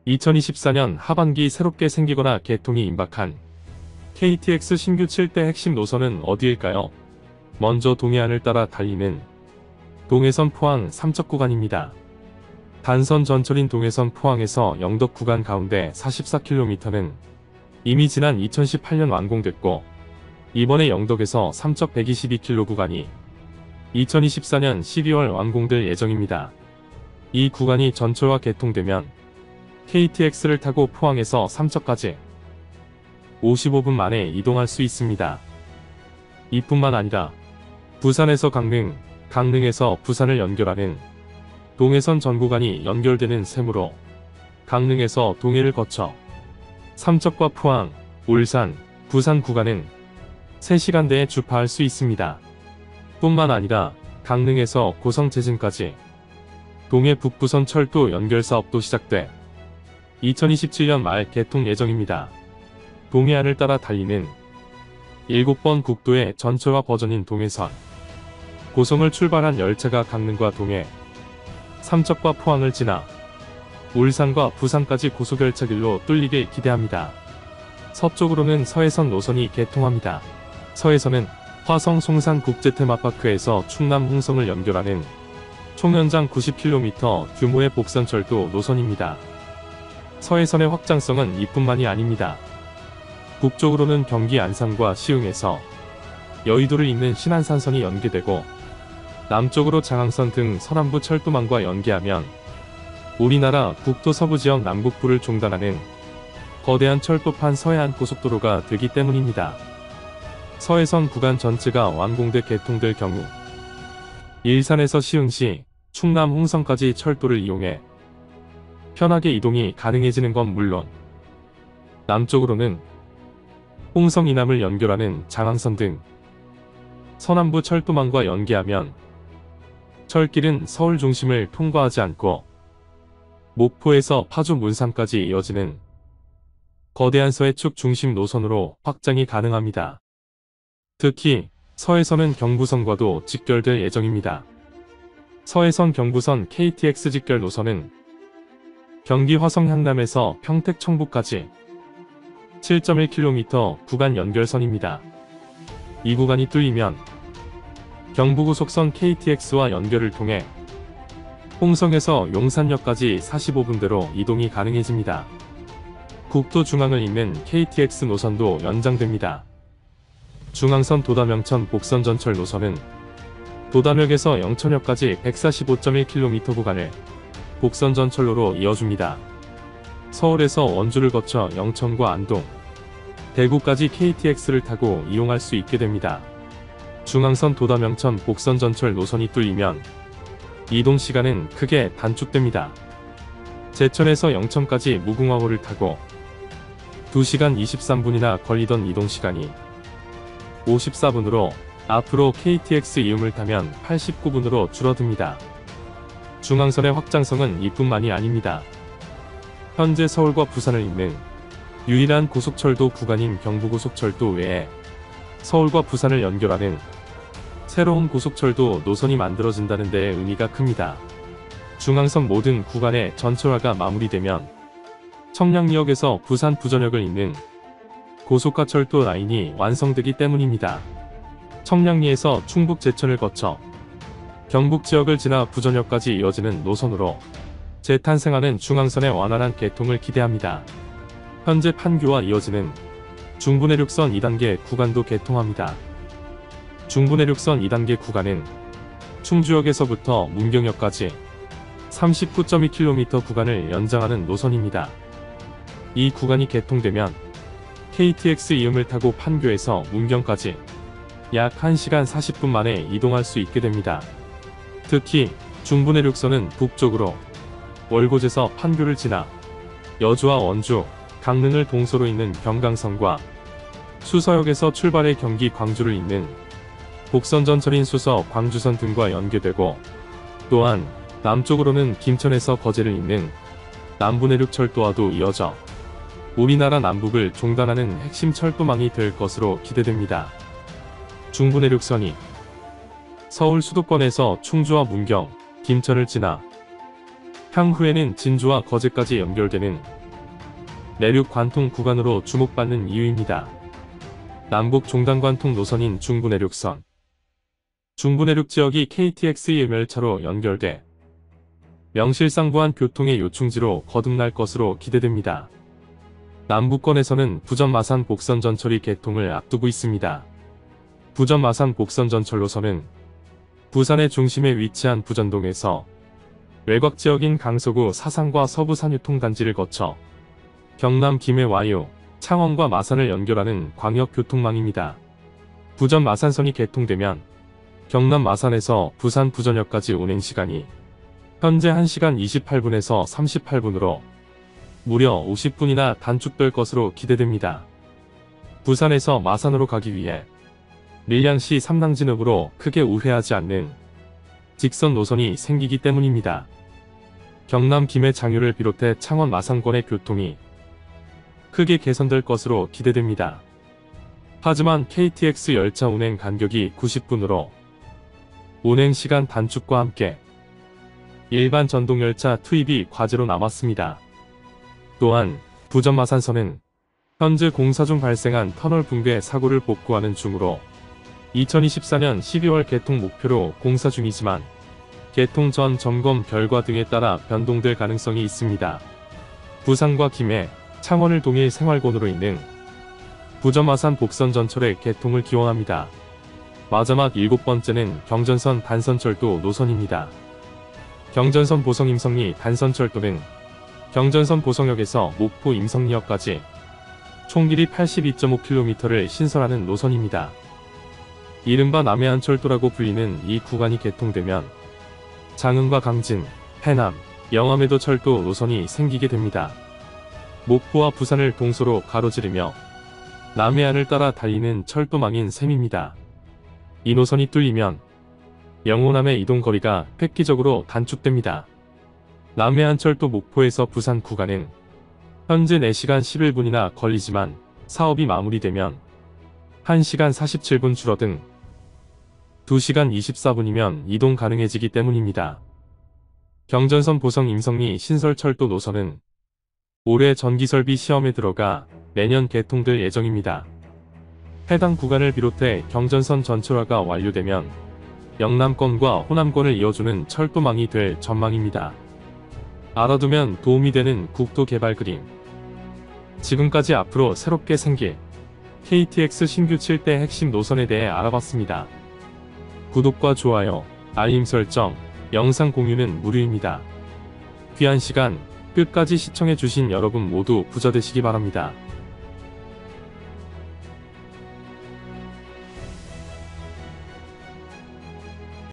2024년 하반기 새롭게 생기거나 개통이 임박한 KTX 신규 7대 핵심 노선은 어디일까요? 먼저 동해안을 따라 달리는 동해선 포항 삼척 구간입니다. 단선 전철인 동해선 포항에서 영덕 구간 가운데 44km는 이미 지난 2018년 완공됐고, 이번에 영덕에서 삼척 122km 구간이 2024년 12월 완공될 예정입니다. 이 구간이 전철화 개통되면 KTX를 타고 포항에서 삼척까지 55분 만에 이동할 수 있습니다. 이뿐만 아니라 부산에서 강릉, 강릉에서 부산을 연결하는 동해선 전 구간이 연결되는 셈으로 강릉에서 동해를 거쳐 삼척과 포항, 울산, 부산 구간은 3시간대에 주파할 수 있습니다. 뿐만 아니라 강릉에서 고성 제진까지 동해 북부선 철도 연결 사업도 시작돼 2027년 말 개통 예정입니다. 동해안을 따라 달리는 7번 국도의 전철화 버전인 동해선, 고성을 출발한 열차가 강릉과 동해, 삼척과 포항을 지나 울산과 부산까지 고속열차길로 뚫리길 기대합니다. 서쪽으로는 서해선 노선이 개통합니다. 서해선은 화성 송산 국제테마파크에서 충남 홍성을 연결하는 총 연장 90km 규모의 복선철도 노선입니다. 서해선의 확장성은 이뿐만이 아닙니다. 북쪽으로는 경기 안산과 시흥에서 여의도를 잇는 신안산선이 연계되고, 남쪽으로 장항선 등 서남부 철도망과 연계하면 우리나라 국토 서부지역 남북부를 종단하는 거대한 철도판 서해안 고속도로가 되기 때문입니다. 서해선 구간 전체가 완공돼 개통될 경우 일산에서 시흥시, 충남 홍성까지 철도를 이용해 편하게 이동이 가능해지는 건 물론, 남쪽으로는 홍성 이남을 연결하는 장항선 등 서남부 철도망과 연계하면 철길은 서울 중심을 통과하지 않고 목포에서 파주 문삼까지 이어지는 거대한 서해축 중심 노선으로 확장이 가능합니다. 특히 서해선은 경부선과도 직결될 예정입니다. 서해선 경부선 KTX 직결 노선은 경기 화성 향남에서 평택 청부까지 7.1km 구간 연결선입니다. 이 구간이 뚫리면 경부고속선 KTX와 연결을 통해 홍성에서 용산역까지 45분대로 이동이 가능해집니다. 국도 중앙을 잇는 KTX 노선도 연장됩니다. 중앙선 도담영천 복선전철 노선은 도담역에서 영천역까지 145.1km 구간을 복선전철로로 이어줍니다. 서울에서 원주를 거쳐 영천과 안동, 대구까지 KTX를 타고 이용할 수 있게 됩니다. 중앙선 도담영천 복선전철 노선이 뚫리면 이동시간은 크게 단축됩니다. 제천에서 영천까지 무궁화호를 타고 2시간 23분이나 걸리던 이동시간이 54분으로, 앞으로 KTX 이음을 타면 89분으로 줄어듭니다. 중앙선의 확장성은 이뿐만이 아닙니다. 현재 서울과 부산을 잇는 유일한 고속철도 구간인 경부고속철도 외에 서울과 부산을 연결하는 새로운 고속철도 노선이 만들어진다는 데에 의미가 큽니다. 중앙선 모든 구간의 전철화가 마무리되면 청량리역에서 부산 부전역을 잇는 고속가철도 라인이 완성되기 때문입니다. 청량리에서 충북 제천을 거쳐 경북지역을 지나 부전역까지 이어지는 노선으로 재탄생하는 중앙선의 완활한 개통을 기대합니다. 현재 판교와 이어지는 중부내륙선 2단계 구간도 개통합니다. 중부내륙선 2단계 구간은 충주역에서부터 문경역까지 39.2km 구간을 연장하는 노선입니다. 이 구간이 개통되면 KTX 이음을 타고 판교에서 문경까지 약 1시간 40분 만에 이동할 수 있게 됩니다. 특히 중부내륙선은 북쪽으로 월곶에서 판교를 지나 여주와 원주, 강릉을 동서로 잇는 경강선과 수서역에서 출발해 경기 광주를 잇는 복선전철인 수서 광주선 등과 연계되고, 또한 남쪽으로는 김천에서 거제를 잇는 남부내륙철도와도 이어져 우리나라 남북을 종단하는 핵심 철도망이 될 것으로 기대됩니다. 중부내륙선이 서울 수도권에서 충주와 문경, 김천을 지나 향후에는 진주와 거제까지 연결되는 내륙 관통 구간으로 주목받는 이유입니다. 남북 종단 관통 노선인 중부내륙선. 중부내륙 지역이 KTX 열차로 연결돼 명실상부한 교통의 요충지로 거듭날 것으로 기대됩니다. 남부권에서는 부전 마산 복선 전철이 개통을 앞두고 있습니다. 부전 마산 복선 전철 노선은 부산의 중심에 위치한 부전동에서 외곽 지역인 강서구 사상과 서부 산유통단지를 거쳐 경남 김해 와유, 창원과 마산을 연결하는 광역교통망입니다. 부전 마산선이 개통되면 경남 마산에서 부산 부전역까지 운행시간이 현재 1시간 28분에서 38분으로 무려 50분이나 단축될 것으로 기대됩니다. 부산에서 마산으로 가기 위해 밀양시 삼당진읍으로 크게 우회하지 않는 직선 노선이 생기기 때문입니다. 경남 김해 장유를 비롯해 창원 마산권의 교통이 크게 개선될 것으로 기대됩니다. 하지만 KTX 열차 운행 간격이 90분으로 운행시간 단축과 함께 일반 전동열차 투입이 과제로 남았습니다. 또한 부전 마산선은 현재 공사 중 발생한 터널 붕괴 사고를 복구하는 중으로 2024년 12월 개통 목표로 공사 중이지만 개통 전 점검 결과 등에 따라 변동될 가능성이 있습니다. 부산과 김해, 창원을 동일 생활권으로 있는 부전 마산 복선 전철의 개통을 기원합니다. 마지막 7번째는 경전선 단선철도 노선입니다. 경전선 보성 임성리 단선철도는 경전선 보성역에서 목포 임성리역까지 총 길이 82.5km를 신설하는 노선입니다. 이른바 남해안철도라고 불리는 이 구간이 개통되면 장흥과 강진, 해남, 영암에도 철도 노선이 생기게 됩니다. 목포와 부산을 동서로 가로지르며 남해안을 따라 달리는 철도망인 셈입니다. 이 노선이 뚫리면 영호남의 이동거리가 획기적으로 단축됩니다. 남해안철도 목포에서 부산 구간은 현재 4시간 11분이나 걸리지만 사업이 마무리되면 1시간 47분 줄어든 2시간 24분이면 이동 가능해지기 때문입니다. 경전선 보성 임성리 신설철도 노선은 올해 전기설비 시험에 들어가 내년 개통될 예정입니다. 해당 구간을 비롯해 경전선 전철화가 완료되면 영남권과 호남권을 이어주는 철도망이 될 전망입니다. 알아두면 도움이 되는 국도 개발 그림. 지금까지 앞으로 새롭게 생길 KTX 신규 7대 핵심 노선에 대해 알아봤습니다. 구독과 좋아요, 알림 설정, 영상 공유는 무료입니다. 귀한 시간 끝까지 시청해주신 여러분 모두 부자 되시기 바랍니다.